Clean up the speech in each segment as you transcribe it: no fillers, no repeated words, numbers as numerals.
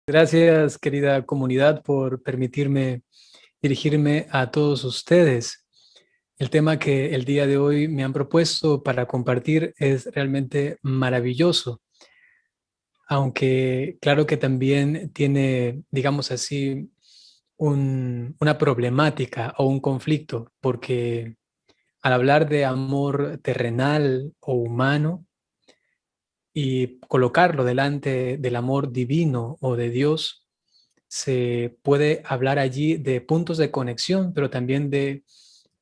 Gracias, querida comunidad, por permitirme dirigirme a todos ustedes. El tema que el día de hoy me han propuesto para compartir es realmente maravilloso, aunque claro que también tiene, digamos así, una problemática o un conflicto, porque al hablar de amor terrenal o humano y colocarlo delante del amor divino o de Dios, se puede hablar allí de puntos de conexión, pero también de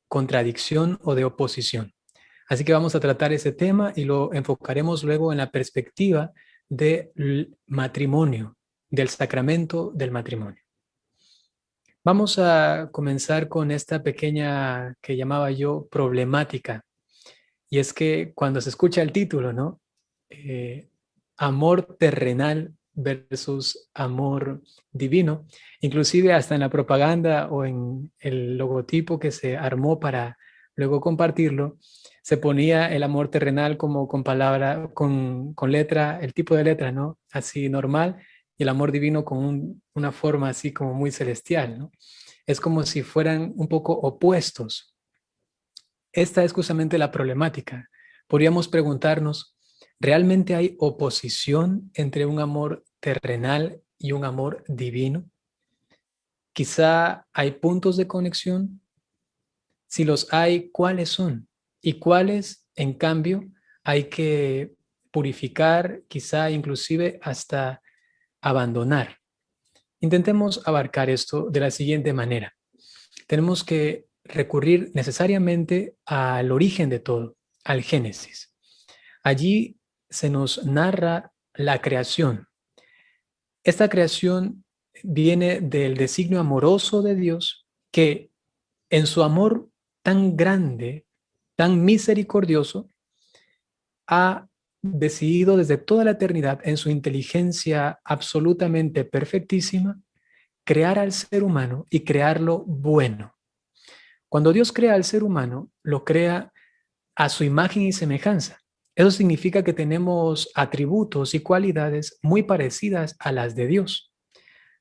contradicción o de oposición. Así que vamos a tratar ese tema y lo enfocaremos luego en la perspectiva del matrimonio, del sacramento del matrimonio. Vamos a comenzar con esta pequeña que llamaba yo problemática. Y es que cuando se escucha el título, ¿no? Eh, Amor terrenal versus amor divino, inclusive hasta en la propaganda o en el logotipo que se armó para luego compartirlo, se ponía el amor terrenal como con palabra, con letra, el tipo de letra, ¿no? Así normal, y el amor divino con una forma así como muy celestial, ¿no? Es como si fueran un poco opuestos. Esta es justamente la problemática. Podríamos preguntarnos, ¿realmente hay oposición entre un amor terrenal y un amor divino? Quizá hay puntos de conexión. Si los hay, ¿cuáles son? Y cuáles, en cambio, hay que purificar, quizá inclusive hasta abandonar. Intentemos abarcar esto de la siguiente manera. Tenemos que recurrir necesariamente al origen de todo, al Génesis. Allí se nos narra la creación. Esta creación viene del designio amoroso de Dios que en su amor tan grande, tan misericordioso, ha decidido desde toda la eternidad, en su inteligencia absolutamente perfectísima, crear al ser humano y crearlo bueno. Cuando Dios crea al ser humano, lo crea a su imagen y semejanza. Eso significa que tenemos atributos y cualidades muy parecidas a las de Dios.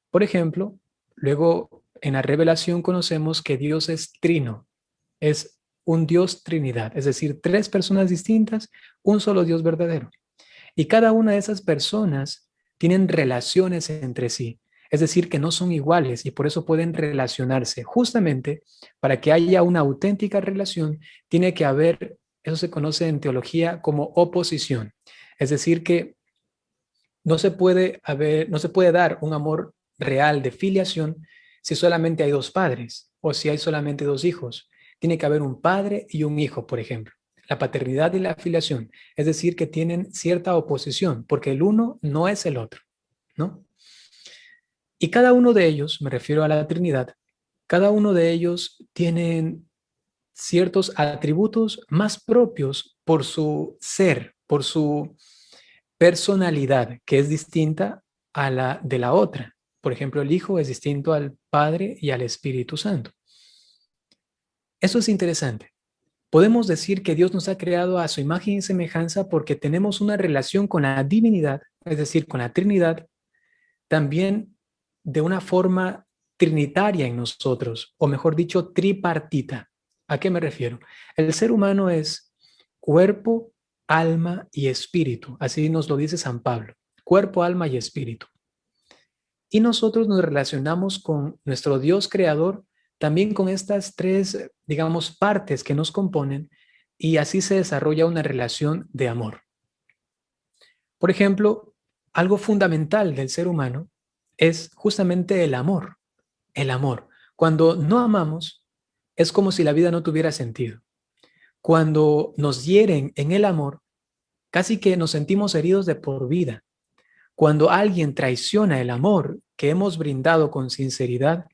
Por ejemplo, luego en la revelación conocemos que Dios es trino, es un Dios Trinidad, es decir, tres personas distintas, un solo Dios verdadero. Y cada una de esas personas tienen relaciones entre sí, es decir, que no son iguales y por eso pueden relacionarse. Justamente para que haya una auténtica relación, tiene que haber, eso se conoce en teología como oposición. Es decir, que no se puede dar un amor real de filiación si solamente hay dos padres o si hay solamente dos hijos. Tiene que haber un padre y un hijo, por ejemplo. La paternidad y la filiación, es decir, que tienen cierta oposición, porque el uno no es el otro, ¿no? Y cada uno de ellos, me refiero a la Trinidad, cada uno de ellos tienen ciertos atributos más propios por su ser, por su personalidad, que es distinta a la de la otra. Por ejemplo, el Hijo es distinto al Padre y al Espíritu Santo. Eso es interesante. Podemos decir que Dios nos ha creado a su imagen y semejanza porque tenemos una relación con la divinidad, es decir, con la Trinidad, también de una forma trinitaria en nosotros, o mejor dicho, tripartita. ¿A qué me refiero? El ser humano es cuerpo, alma y espíritu. Así nos lo dice San Pablo. Cuerpo, alma y espíritu. Y nosotros nos relacionamos con nuestro Dios creador también con estas tres, digamos, partes que nos componen y así se desarrolla una relación de amor. Por ejemplo, algo fundamental del ser humano es justamente el amor. El amor. Cuando no amamos, es como si la vida no tuviera sentido. Cuando nos hieren en el amor, casi que nos sentimos heridos de por vida. Cuando alguien traiciona el amor que hemos brindado con sinceridad,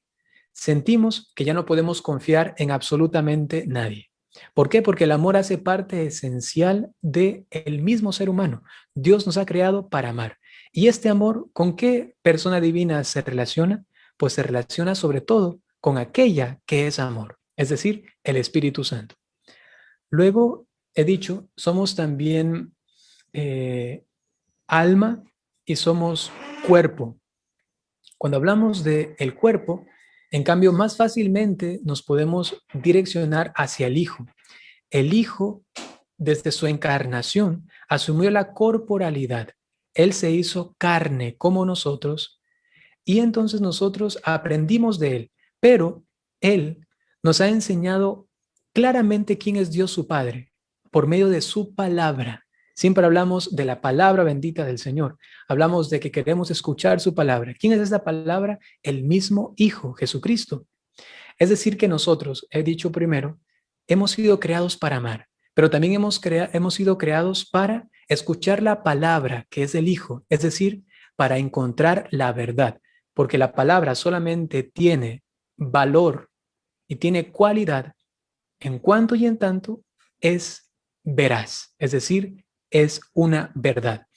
sentimos que ya no podemos confiar en absolutamente nadie. ¿Por qué? Porque el amor hace parte esencial del mismo ser humano. Dios nos ha creado para amar. ¿Y este amor con qué persona divina se relaciona? Pues se relaciona sobre todo con aquella que es amor, es decir, el Espíritu Santo. Luego, he dicho, somos también alma y somos cuerpo. Cuando hablamos de el cuerpo, en cambio, más fácilmente nos podemos direccionar hacia el Hijo. El Hijo, desde su encarnación, asumió la corporalidad. Él se hizo carne como nosotros y entonces nosotros aprendimos de Él, pero Él nos ha enseñado claramente quién es Dios su Padre por medio de su palabra. Siempre hablamos de la palabra bendita del Señor. Hablamos de que queremos escuchar su palabra. ¿Quién es esa palabra? El mismo Hijo, Jesucristo. Es decir, que nosotros, he dicho primero, hemos sido creados para amar, pero también hemos sido creados para escuchar la palabra que es el Hijo, es decir, para encontrar la verdad, porque la palabra solamente tiene valor y tiene cualidad en cuanto y en tanto es veraz, es decir, es una verdad.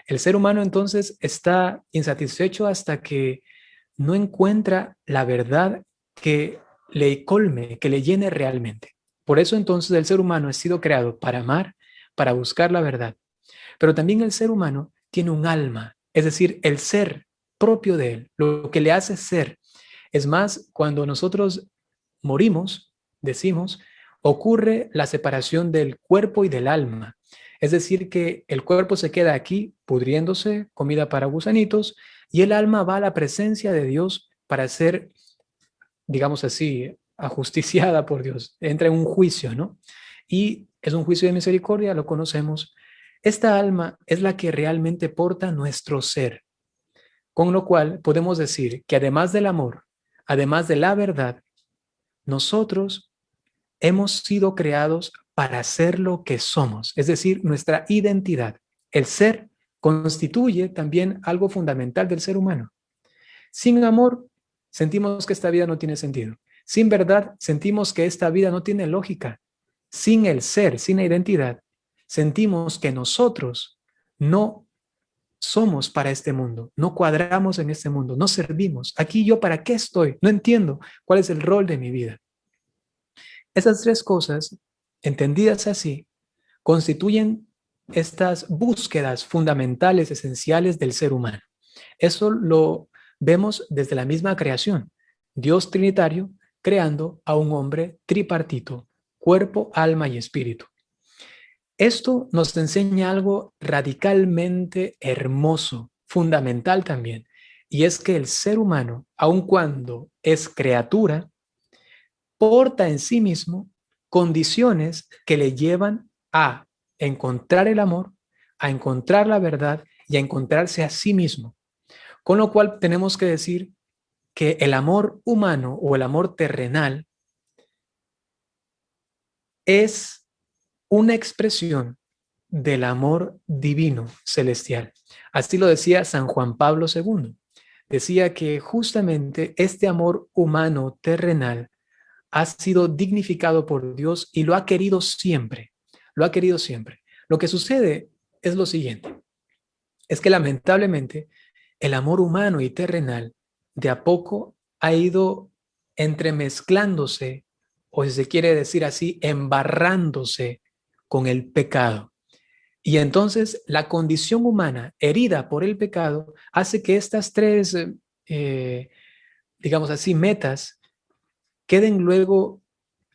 El ser humano entonces está insatisfecho hasta que no encuentra la verdad que le colme, que le llene realmente. Por eso entonces el ser humano ha sido creado para amar, para buscar la verdad. Pero también el ser humano tiene un alma, es decir, el ser propio de él, lo que le hace ser. Es más, cuando nosotros morimos, decimos, ocurre la separación del cuerpo y del alma. Es decir, que el cuerpo se queda aquí pudriéndose, comida para gusanitos, y el alma va a la presencia de Dios para ser, digamos así, ajusticiada por Dios. Entra en un juicio, ¿no? Y es un juicio de misericordia, lo conocemos. Esta alma es la que realmente porta nuestro ser, con lo cual podemos decir que además del amor, además de la verdad, nosotros hemos sido creados para ser lo que somos, es decir, nuestra identidad. El ser constituye también algo fundamental del ser humano. Sin amor, sentimos que esta vida no tiene sentido. Sin verdad, sentimos que esta vida no tiene lógica. Sin el ser, sin la identidad, sentimos que nosotros no somos para este mundo, no cuadramos en este mundo, no servimos. Aquí yo para qué estoy, no entiendo cuál es el rol de mi vida. Esas tres cosas, entendidas así, constituyen estas búsquedas fundamentales, esenciales del ser humano. Eso lo vemos desde la misma creación. Dios Trinitario creando a un hombre tripartito, cuerpo, alma y espíritu. Esto nos enseña algo radicalmente hermoso, fundamental también, y es que el ser humano, aun cuando es criatura, porta en sí mismo condiciones que le llevan a encontrar el amor, a encontrar la verdad y a encontrarse a sí mismo. Con lo cual tenemos que decir que el amor humano o el amor terrenal es una expresión del amor divino celestial. Así lo decía San Juan Pablo II. Decía que justamente este amor humano terrenal ha sido dignificado por Dios y lo ha querido siempre. Lo ha querido siempre. Lo que sucede es lo siguiente. Es que lamentablemente el amor humano y terrenal de a poco ha ido entremezclándose, o si se quiere decir así, embarrándose con el pecado. Y entonces la condición humana herida por el pecado hace que estas tres, digamos así, metas queden luego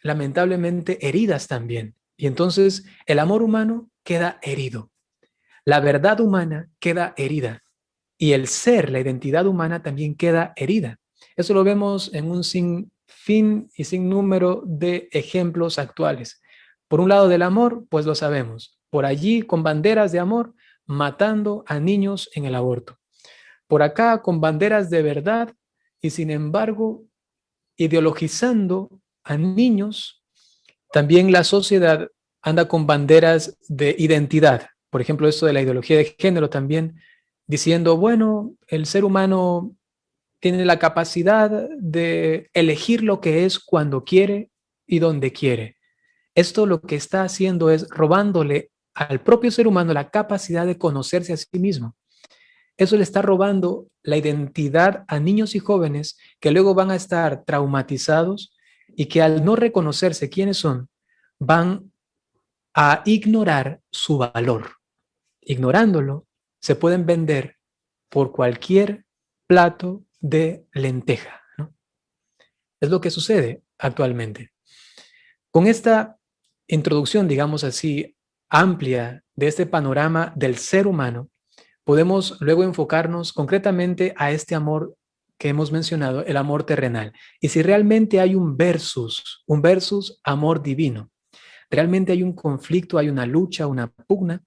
lamentablemente heridas también. Y entonces el amor humano queda herido, la verdad humana queda herida y el ser, la identidad humana también queda herida. Eso lo vemos en un sinfín y sin número de ejemplos actuales. Por un lado del amor, pues lo sabemos, por allí con banderas de amor, matando a niños en el aborto. Por acá con banderas de verdad y sin embargo ideologizando a niños. También la sociedad anda con banderas de identidad. Por ejemplo, esto de la ideología de género también, diciendo, bueno, el ser humano tiene la capacidad de elegir lo que es cuando quiere y donde quiere. Esto lo que está haciendo es robándole al propio ser humano la capacidad de conocerse a sí mismo. Eso le está robando la identidad a niños y jóvenes que luego van a estar traumatizados y que al no reconocerse quiénes son, van a ignorar su valor. Ignorándolo, se pueden vender por cualquier plato de lenteja, ¿no? Es lo que sucede actualmente. Con esta introducción, digamos así, amplia de este panorama del ser humano, podemos luego enfocarnos concretamente a este amor que hemos mencionado, el amor terrenal. Y si realmente hay un versus amor divino, realmente hay un conflicto, hay una lucha, una pugna,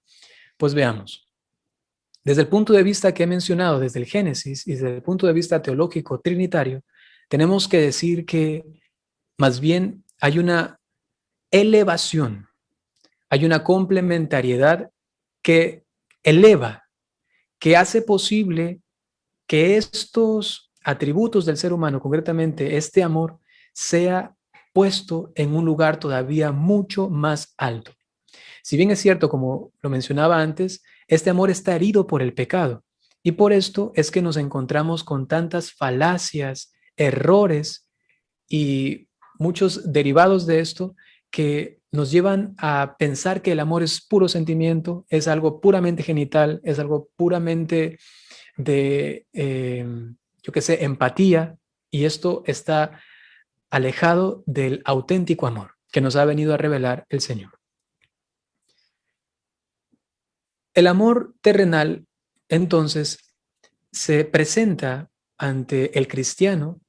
pues veamos. Desde el punto de vista que he mencionado, desde el Génesis y desde el punto de vista teológico trinitario, tenemos que decir que más bien hay una elevación, hay una complementariedad que eleva, que hace posible que estos atributos del ser humano, concretamente este amor, sea puesto en un lugar todavía mucho más alto. Si bien es cierto, como lo mencionaba antes, este amor está herido por el pecado y por esto es que nos encontramos con tantas falacias, errores y muchos derivados de esto que nos llevan a pensar que el amor es puro sentimiento, es algo puramente genital, es algo puramente de, yo qué sé, empatía, y esto está alejado del auténtico amor que nos ha venido a revelar el Señor. El amor terrenal, entonces, se presenta ante el cristiano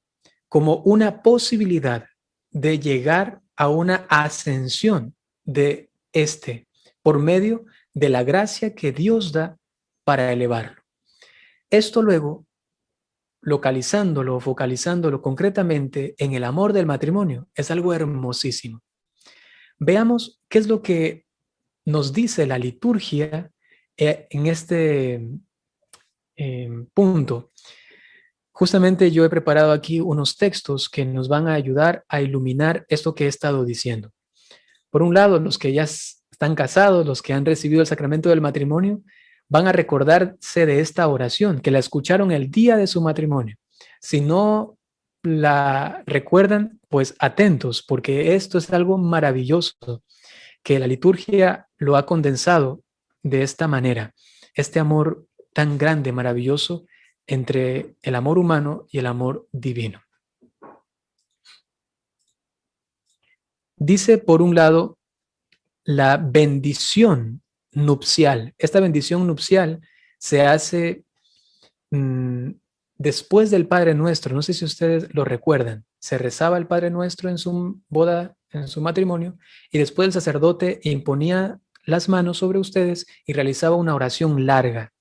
como una posibilidad de llegar a una ascensión de este por medio de la gracia que Dios da para elevarlo. Esto luego, localizándolo, focalizándolo concretamente en el amor del matrimonio, es algo hermosísimo. Veamos qué es lo que nos dice la liturgia en este punto. Justamente yo he preparado aquí unos textos que nos van a ayudar a iluminar esto que he estado diciendo. Por un lado, los que ya están casados, los que han recibido el sacramento del matrimonio, van a recordarse de esta oración, que la escucharon el día de su matrimonio. Si no la recuerdan, pues atentos, porque esto es algo maravilloso, que la liturgia lo ha condensado de esta manera. Este amor tan grande, maravilloso, entre el amor humano y el amor divino. Dice, por un lado, la bendición nupcial. Esta bendición nupcial se hace después del Padre Nuestro. No sé si ustedes lo recuerdan. Se rezaba el Padre Nuestro en su boda, en su matrimonio, y después el sacerdote imponía las manos sobre ustedes y realizaba una oración larga.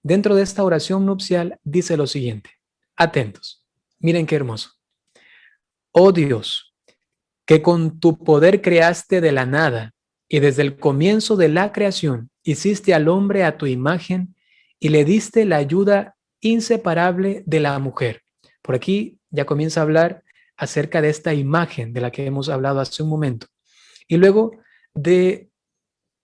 Dentro de esta oración nupcial dice lo siguiente. Atentos. Miren qué hermoso. Oh Dios, que con tu poder creaste de la nada y desde el comienzo de la creación hiciste al hombre a tu imagen y le diste la ayuda inseparable de la mujer. Por aquí ya comienza a hablar acerca de esta imagen de la que hemos hablado hace un momento. Y luego de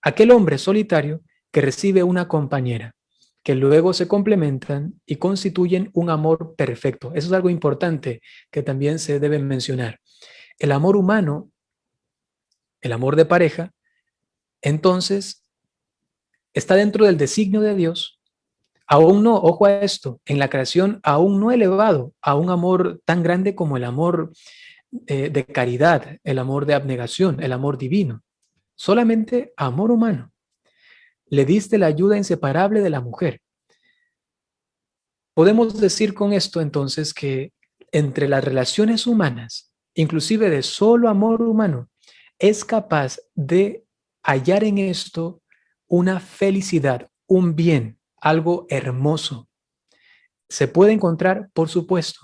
aquel hombre solitario que recibe una compañera, que luego se complementan y constituyen un amor perfecto. Eso es algo importante que también se debe mencionar. El amor humano, el amor de pareja, entonces está dentro del designio de Dios. Aún no, ojo a esto, en la creación aún no elevado a un amor tan grande como el amor de caridad, el amor de abnegación, el amor divino. Solamente amor humano. Le diste la ayuda inseparable de la mujer. Podemos decir con esto entonces que entre las relaciones humanas, inclusive de solo amor humano, es capaz de hallar en esto una felicidad, un bien, algo hermoso. Se puede encontrar, por supuesto.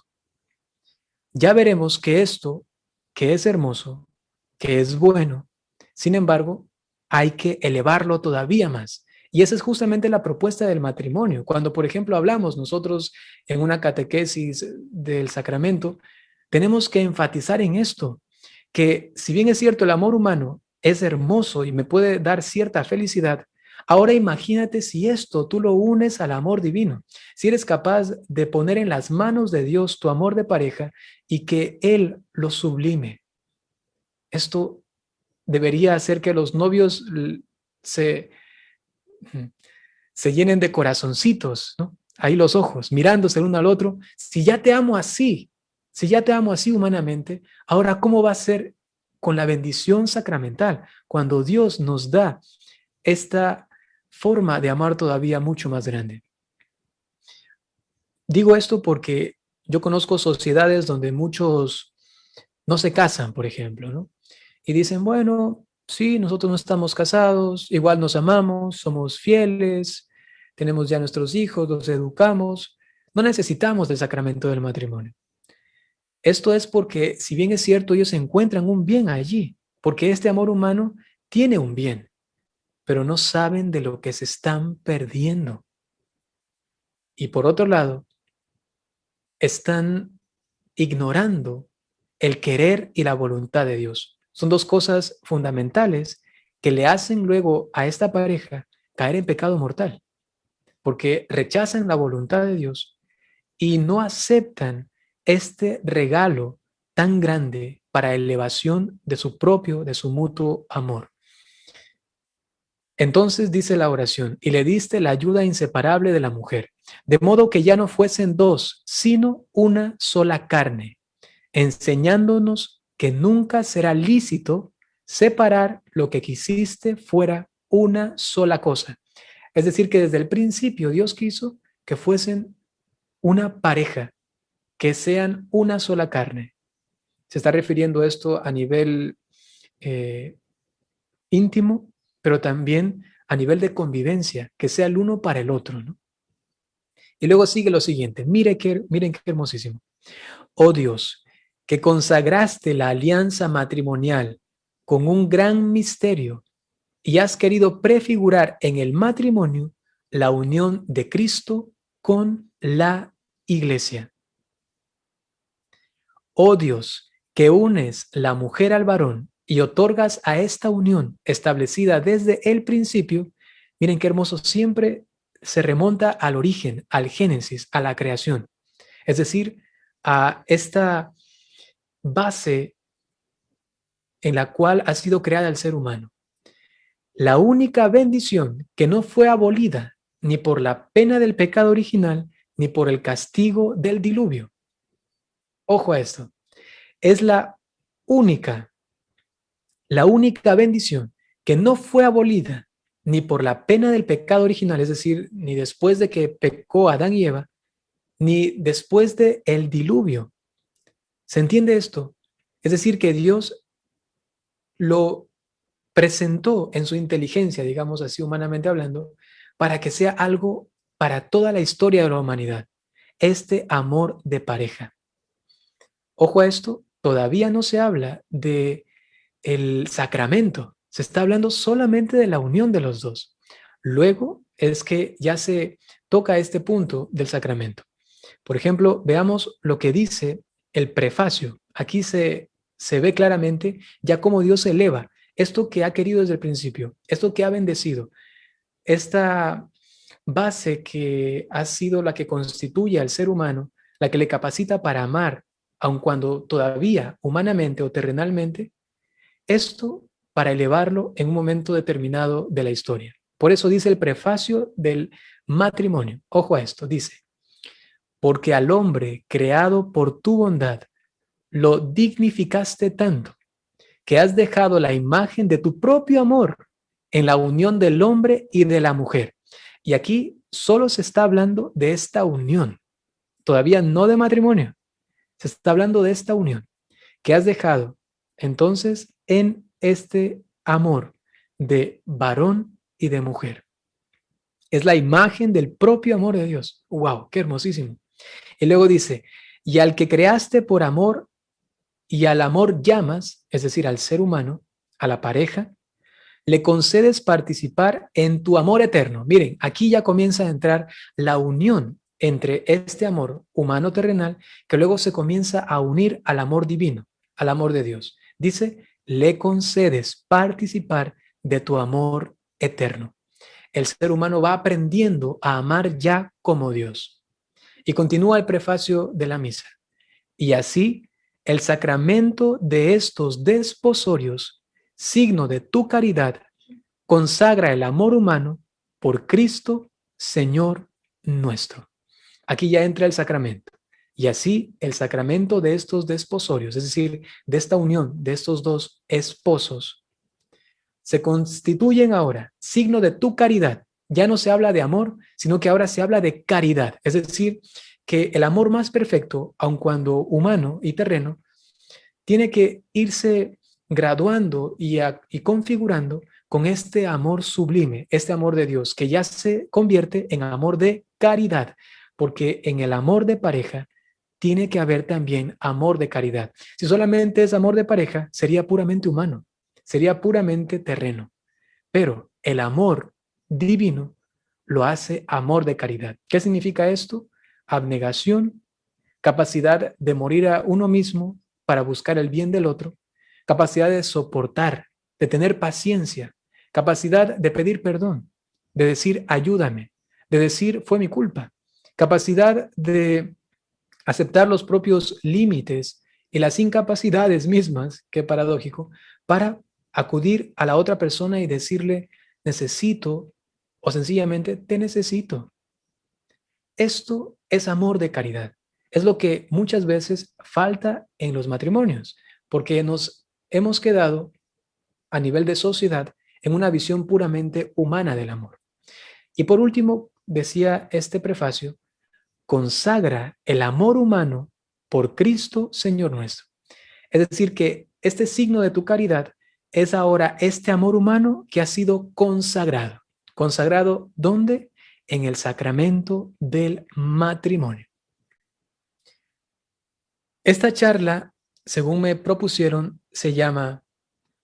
Ya veremos que esto, que es hermoso, que es bueno, sin embargo, hay que elevarlo todavía más. Y esa es justamente la propuesta del matrimonio. Cuando, por ejemplo, hablamos nosotros en una catequesis del sacramento, tenemos que enfatizar en esto, que si bien es cierto el amor humano es hermoso y me puede dar cierta felicidad, ahora imagínate si esto tú lo unes al amor divino, si eres capaz de poner en las manos de Dios tu amor de pareja y que Él lo sublime. Esto debería hacer que los novios se, se llenen de corazoncitos, ¿no? ahí los ojos, mirándose el uno al otro. Si ya te amo así, si ya te amo así humanamente, ahora ¿cómo va a ser con la bendición sacramental? Cuando Dios nos da esta forma de amar todavía mucho más grande. Digo esto porque yo conozco sociedades donde muchos no se casan, por ejemplo, ¿no? Y dicen, bueno, sí, nosotros no estamos casados, igual nos amamos, somos fieles, tenemos ya nuestros hijos, los educamos, no necesitamos del sacramento del matrimonio. Esto es porque, si bien es cierto, ellos encuentran un bien allí, porque este amor humano tiene un bien, pero no saben de lo que se están perdiendo. Y por otro lado, están ignorando el querer y la voluntad de Dios. Son dos cosas fundamentales que le hacen luego a esta pareja caer en pecado mortal, porque rechazan la voluntad de Dios y no aceptan este regalo tan grande para elevación de su propio, de su mutuo amor. Entonces dice la oración, y le diste la ayuda inseparable de la mujer, de modo que ya no fuesen dos, sino una sola carne, enseñándonos que nunca será lícito separar lo que quisiste fuera una sola cosa. Es decir, que desde el principio Dios quiso que fuesen una pareja, que sean una sola carne. Se está refiriendo esto a nivel íntimo, pero también a nivel de convivencia, que sea el uno para el otro, ¿no? Y luego sigue lo siguiente, miren qué hermosísimo. Oh Dios, que consagraste la alianza matrimonial con un gran misterio y has querido prefigurar en el matrimonio la unión de Cristo con la Iglesia. Oh Dios, que unes la mujer al varón y otorgas a esta unión establecida desde el principio, miren qué hermoso, siempre se remonta al origen, al génesis, a la creación. Es decir, a esta base en la cual ha sido creada el ser humano. La única bendición que no fue abolida ni por la pena del pecado original, ni por el castigo del diluvio. Ojo a esto. Es única, la única bendición que no fue abolida ni por la pena del pecado original, es decir, ni después de que pecó Adán y Eva, ni después del diluvio. ¿Se entiende esto? Es decir, que Dios lo presentó en su inteligencia, digamos así humanamente hablando, para que sea algo para toda la historia de la humanidad. Este amor de pareja. Ojo a esto, todavía no se habla de el sacramento, se está hablando solamente de la unión de los dos. Luego es que ya se toca este punto del sacramento. Por ejemplo, veamos lo que dice el prefacio. Aquí se ve claramente ya cómo Dios eleva esto que ha querido desde el principio, esto que ha bendecido, esta base que ha sido la que constituye al ser humano, la que le capacita para amar, aun cuando todavía humanamente o terrenalmente, esto para elevarlo en un momento determinado de la historia. Por eso dice el prefacio del matrimonio. Ojo a esto, dice, porque al hombre creado por tu bondad lo dignificaste tanto que has dejado la imagen de tu propio amor en la unión del hombre y de la mujer. Y aquí solo se está hablando de esta unión, todavía no de matrimonio. Se está hablando de esta unión que has dejado entonces en este amor de varón y de mujer. Es la imagen del propio amor de Dios. ¡Wow! ¡Qué hermosísimo! Y luego dice, y al que creaste por amor y al amor llamas, es decir, al ser humano, a la pareja, le concedes participar en tu amor eterno. Miren, aquí ya comienza a entrar la unión entre este amor humano terrenal que luego se comienza a unir al amor divino, al amor de Dios. Dice, le concedes participar de tu amor eterno. El ser humano va aprendiendo a amar ya como Dios. Y continúa el prefacio de la misa. Y así, el sacramento de estos desposorios, signo de tu caridad, consagra el amor humano por Cristo, Señor nuestro. Aquí ya entra el sacramento. Y así el sacramento de estos desposorios, es decir, de esta unión de estos dos esposos, se constituyen ahora signo de tu caridad. Ya no se habla de amor, sino que ahora se habla de caridad. Es decir, que el amor más perfecto, aun cuando humano y terreno, tiene que irse graduando y configurando con este amor sublime, este amor de Dios, que ya se convierte en amor de caridad, porque en el amor de pareja tiene que haber también amor de caridad. Si solamente es amor de pareja, sería puramente humano, sería puramente terreno, pero el amor divino lo hace amor de caridad. ¿Qué significa esto? Abnegación, capacidad de morir a uno mismo para buscar el bien del otro, capacidad de soportar, de tener paciencia, capacidad de pedir perdón, de decir ayúdame, de decir fue mi culpa, capacidad de aceptar los propios límites y las incapacidades mismas, qué paradójico, para acudir a la otra persona y decirle necesito o sencillamente te necesito. Esto es amor de caridad. Es lo que muchas veces falta en los matrimonios, porque nos hemos quedado a nivel de sociedad en una visión puramente humana del amor. Y por último, decía este prefacio, consagra el amor humano por Cristo, Señor nuestro. Es decir, que este signo de tu caridad es ahora este amor humano que ha sido consagrado. ¿Consagrado dónde? En el sacramento del matrimonio. Esta charla, según me propusieron, se llama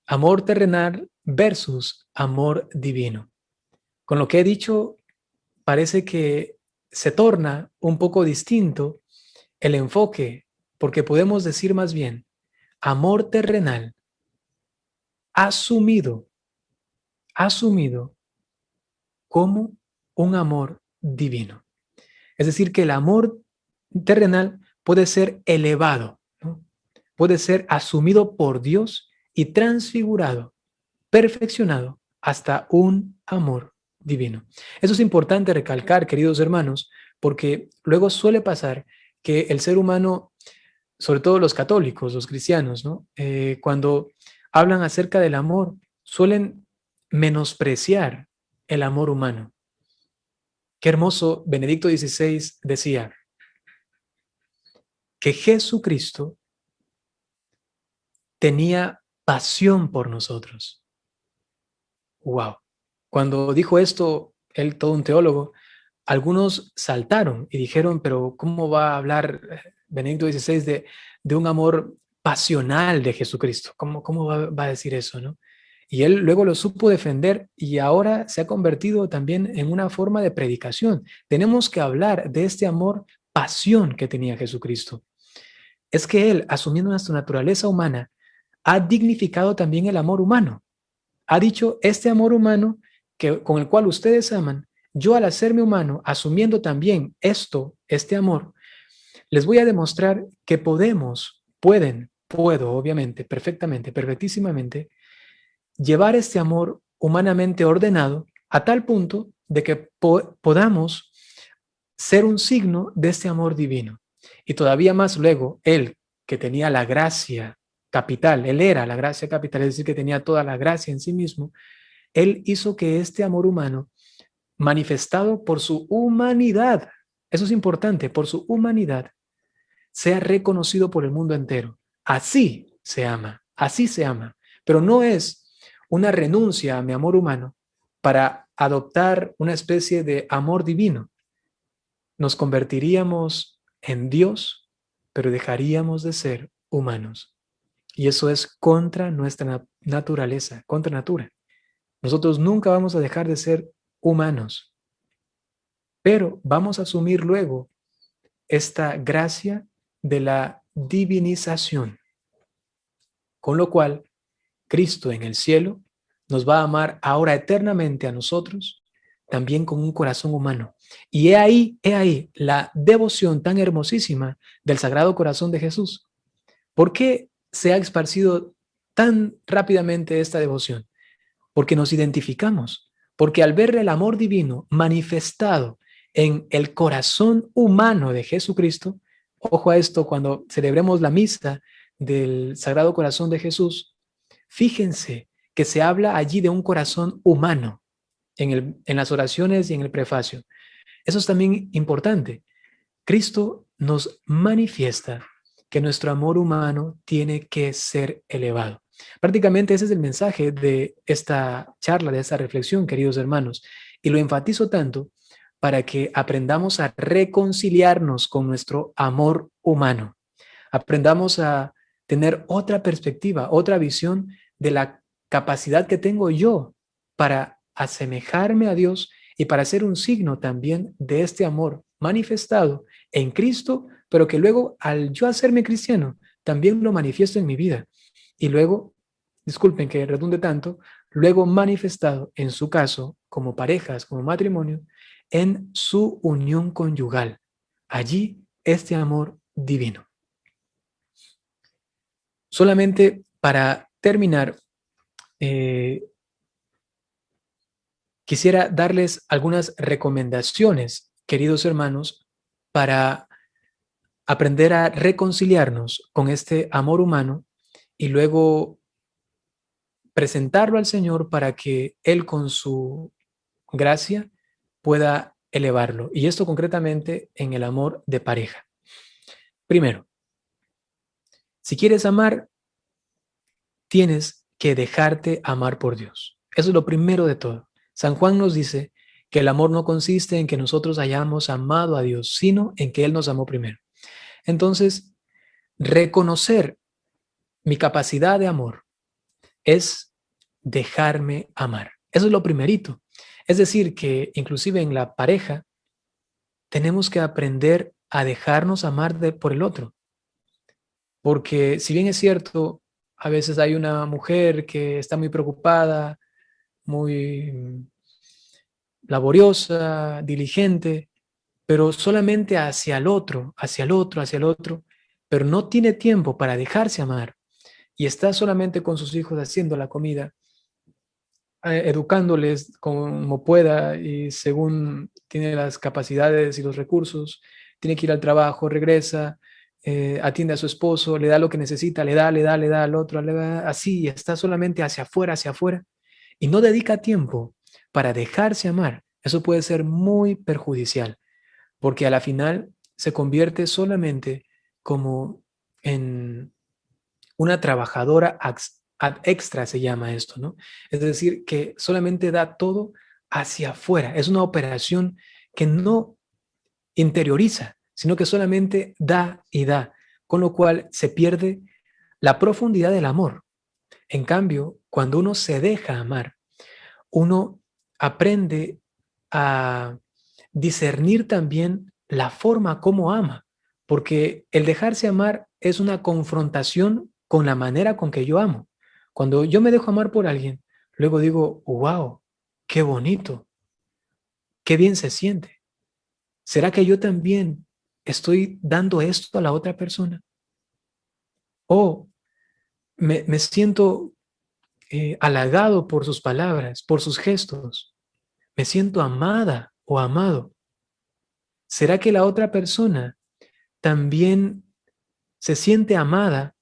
Amor terrenal versus amor divino. Con lo que he dicho, parece que se torna un poco distinto el enfoque, porque podemos decir más bien amor terrenal asumido como un amor divino. Es decir, que el amor terrenal puede ser elevado, ¿no? Puede ser asumido por Dios y transfigurado, perfeccionado hasta un amor divino. Eso es importante recalcar, queridos hermanos, porque luego suele pasar que el ser humano, sobre todo los católicos, los cristianos, ¿no? Cuando hablan acerca del amor, suelen menospreciar el amor humano. Qué hermoso, Benedicto XVI decía que Jesucristo tenía pasión por nosotros. Wow. Cuando dijo esto, él, todo un teólogo, algunos saltaron y dijeron, pero ¿cómo va a hablar Benedicto XVI de un amor pasional de Jesucristo? ¿Cómo va a decir eso, no? Y él luego lo supo defender y ahora se ha convertido también en una forma de predicación. Tenemos que hablar de este amor pasión que tenía Jesucristo. Es que él, asumiendo nuestra naturaleza humana, ha dignificado también el amor humano. Ha dicho, este amor humano con el cual ustedes aman, yo al hacerme humano, asumiendo también este amor, les voy a demostrar que puedo, obviamente, perfectamente, perfectísimamente, llevar este amor humanamente ordenado a tal punto de que podamos ser un signo de este amor divino. Y todavía más luego, él, que tenía la gracia capital, él era la gracia capital, es decir, que tenía toda la gracia en sí mismo, él hizo que este amor humano, manifestado por su humanidad, eso es importante, por su humanidad, sea reconocido por el mundo entero. Así se ama, pero no es una renuncia a mi amor humano para adoptar una especie de amor divino. Nos convertiríamos en Dios, pero dejaríamos de ser humanos. Y eso es contra nuestra naturaleza, contra natura. Nosotros nunca vamos a dejar de ser humanos, pero vamos a asumir luego esta gracia de la divinización, con lo cual Cristo en el cielo nos va a amar ahora eternamente a nosotros, también con un corazón humano. Y he ahí la devoción tan hermosísima del Sagrado Corazón de Jesús. ¿Por qué se ha esparcido tan rápidamente esta devoción? Porque nos identificamos, porque al ver el amor divino manifestado en el corazón humano de Jesucristo. Ojo a esto, cuando celebremos la misa del Sagrado Corazón de Jesús, fíjense que se habla allí de un corazón humano en las oraciones y en el prefacio. Eso es también importante. Cristo nos manifiesta que nuestro amor humano tiene que ser elevado. Prácticamente ese es el mensaje de esta charla, de esta reflexión, queridos hermanos. Y lo enfatizo tanto para que aprendamos a reconciliarnos con nuestro amor humano. Aprendamos a tener otra perspectiva, otra visión de la capacidad que tengo yo para asemejarme a Dios y para ser un signo también de este amor manifestado en Cristo, pero que luego al yo hacerme cristiano, también lo manifiesto en mi vida. Y luego, disculpen que redunde tanto, luego manifestado en su caso, como parejas, como matrimonio, en su unión conyugal. Allí este amor divino. Solamente para terminar, quisiera darles algunas recomendaciones, queridos hermanos, para aprender a reconciliarnos con este amor humano y luego presentarlo al Señor para que Él con su gracia pueda elevarlo. Y esto concretamente en el amor de pareja. Primero, si quieres amar, tienes que dejarte amar por Dios. Eso es lo primero de todo. San Juan nos dice que el amor no consiste en que nosotros hayamos amado a Dios, sino en que Él nos amó primero. Entonces, reconocer mi capacidad de amor es dejarme amar. Eso es lo primerito. Es decir, que inclusive en la pareja tenemos que aprender a dejarnos amar por el otro. Porque si bien es cierto, a veces hay una mujer que está muy preocupada, muy laboriosa, diligente, pero solamente hacia el otro, hacia el otro, hacia el otro, pero no tiene tiempo para dejarse amar y está solamente con sus hijos haciendo la comida, educándoles como pueda y según tiene las capacidades y los recursos, tiene que ir al trabajo, regresa, atiende a su esposo, le da lo que necesita, le da al otro, le da así, y está solamente hacia afuera, y no dedica tiempo para dejarse amar. Eso puede ser muy perjudicial, porque a la final se convierte solamente como en una trabajadora ad extra, se llama esto, ¿no? Es decir, que solamente da todo hacia afuera. Es una operación que no interioriza, sino que solamente da y da, con lo cual se pierde la profundidad del amor. En cambio, cuando uno se deja amar, uno aprende a discernir también la forma como ama, porque el dejarse amar es una confrontación con la manera con que yo amo. Cuando yo me dejo amar por alguien, luego digo, wow, qué bonito, qué bien se siente. ¿Será que yo también estoy dando esto a la otra persona? O me siento halagado por sus palabras, por sus gestos. Me siento amada o amado. ¿Será que la otra persona también se siente amada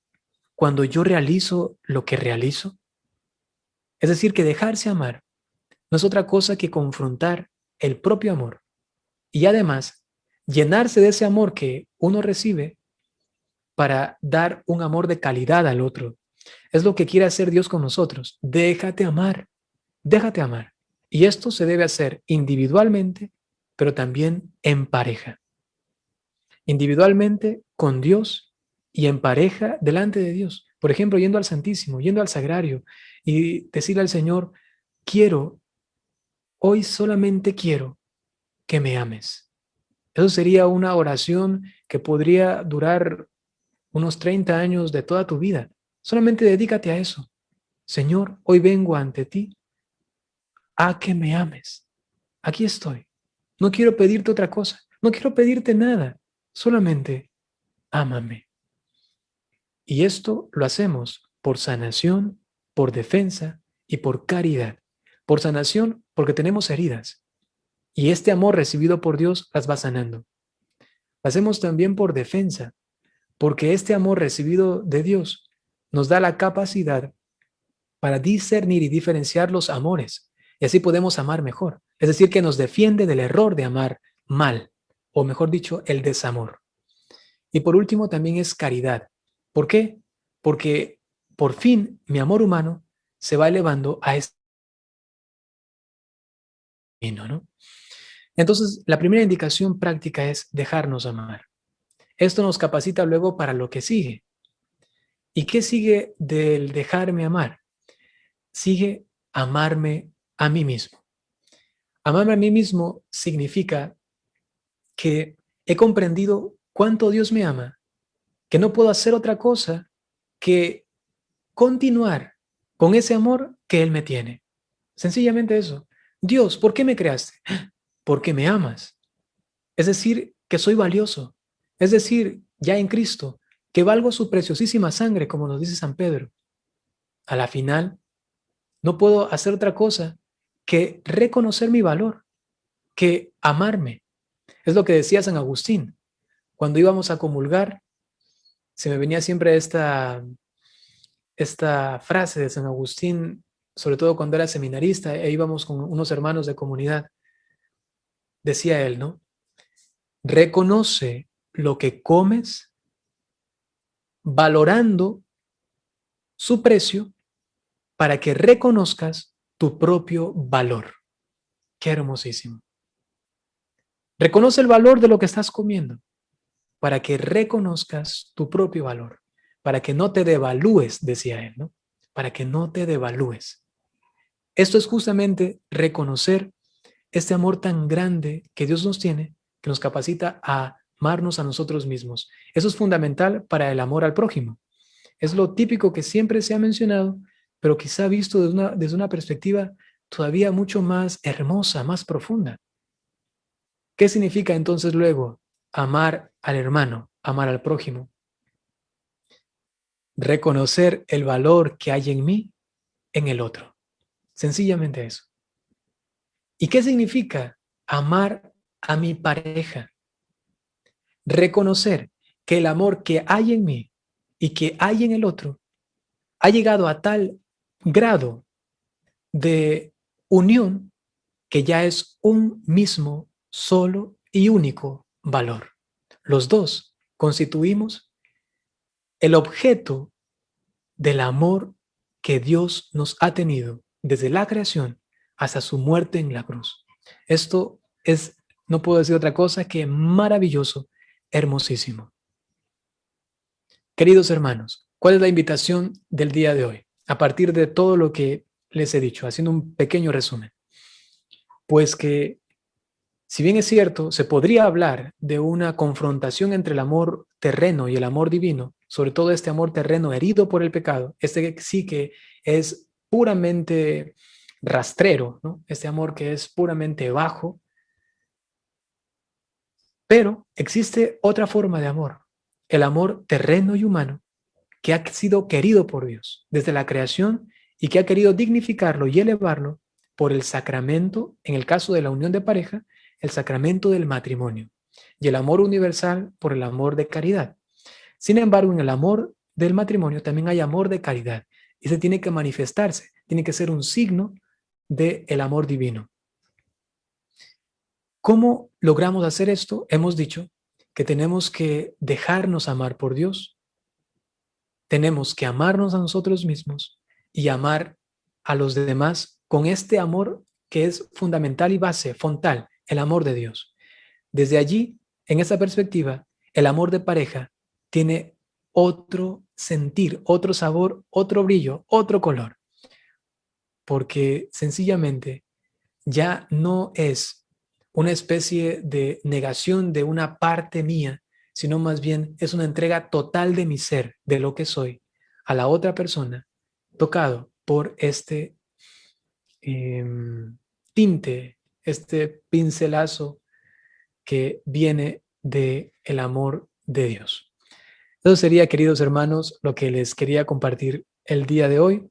cuando yo realizo lo que realizo? Es decir, que dejarse amar no es otra cosa que confrontar el propio amor y además llenarse de ese amor que uno recibe para dar un amor de calidad al otro. Es lo que quiere hacer Dios con nosotros. Déjate amar, déjate amar. Y esto se debe hacer individualmente, pero también en pareja. Individualmente con Dios y en pareja delante de Dios. Por ejemplo, yendo al Santísimo, yendo al Sagrario y decirle al Señor, quiero, hoy solamente quiero que me ames. Eso sería una oración que podría durar unos 30 años de toda tu vida. Solamente dedícate a eso. Señor, hoy vengo ante ti a que me ames. Aquí estoy. No quiero pedirte otra cosa. No quiero pedirte nada. Solamente ámame. Y esto lo hacemos por sanación, por defensa y por caridad. Por sanación porque tenemos heridas. Y este amor recibido por Dios las va sanando. Lo hacemos también por defensa, porque este amor recibido de Dios nos da la capacidad para discernir y diferenciar los amores. Y así podemos amar mejor. Es decir, que nos defiende del error de amar mal, o mejor dicho, el desamor. Y por último también es caridad. ¿Por qué? Porque por fin mi amor humano se va elevando a este camino, ¿no? Entonces, la primera indicación práctica es dejarnos amar. Esto nos capacita luego para lo que sigue. ¿Y qué sigue del dejarme amar? Sigue amarme a mí mismo. Amarme a mí mismo significa que he comprendido cuánto Dios me ama, que no puedo hacer otra cosa que continuar con ese amor que Él me tiene. Sencillamente eso. Dios, ¿por qué me creaste? Porque me amas. Es decir, que soy valioso. Es decir, ya en Cristo, que valgo su preciosísima sangre, como nos dice San Pedro. A la final, no puedo hacer otra cosa que reconocer mi valor, que amarme. Es lo que decía San Agustín. Cuando íbamos a comulgar, se me venía siempre esta frase de San Agustín, sobre todo cuando era seminarista e íbamos con unos hermanos de comunidad. Decía él, ¿no? Reconoce lo que comes valorando su precio para que reconozcas tu propio valor. Qué hermosísimo. Reconoce el valor de lo que estás comiendo para que reconozcas tu propio valor, para que no te devalúes, decía él, ¿no? Para que no te devalúes. Esto es justamente reconocer este amor tan grande que Dios nos tiene, que nos capacita a amarnos a nosotros mismos. Eso es fundamental para el amor al prójimo. Es lo típico que siempre se ha mencionado, pero quizá visto desde una perspectiva todavía mucho más hermosa, más profunda. ¿Qué significa entonces luego amar al hermano, amar al prójimo? Reconocer el valor que hay en mí, en el otro. Sencillamente eso. ¿Y qué significa amar a mi pareja? Reconocer que el amor que hay en mí y que hay en el otro ha llegado a tal grado de unión que ya es un mismo, solo y único valor. Los dos constituimos el objeto del amor que Dios nos ha tenido desde la creación hasta su muerte en la cruz. Esto es, no puedo decir otra cosa que maravilloso, hermosísimo. Queridos hermanos, ¿cuál es la invitación del día de hoy? A partir de todo lo que les he dicho, haciendo un pequeño resumen. Pues que, si bien es cierto, se podría hablar de una confrontación entre el amor terreno y el amor divino, sobre todo este amor terreno herido por el pecado, este sí que es puramente rastrero, ¿no? Este amor que es puramente bajo, pero existe otra forma de amor, el amor terreno y humano, que ha sido querido por Dios desde la creación y que ha querido dignificarlo y elevarlo por el sacramento, en el caso de la unión de pareja, el sacramento del matrimonio, y el amor universal por el amor de caridad. Sin embargo, en el amor del matrimonio también hay amor de caridad, y se tiene que manifestarse, tiene que ser un signo del amor divino. ¿Cómo logramos hacer esto? Hemos dicho que tenemos que dejarnos amar por Dios, tenemos que amarnos a nosotros mismos y amar a los demás con este amor que es fundamental y base, fontal, el amor de Dios. Desde allí, en esa perspectiva, el amor de pareja tiene otro sentir, otro sabor, otro brillo, otro color, porque sencillamente ya no es una especie de negación de una parte mía, sino más bien es una entrega total de mi ser, de lo que soy, a la otra persona, tocado por este eh, tinte, este pincelazo que viene de el amor de Dios. Eso sería, queridos hermanos, lo que les quería compartir el día de hoy.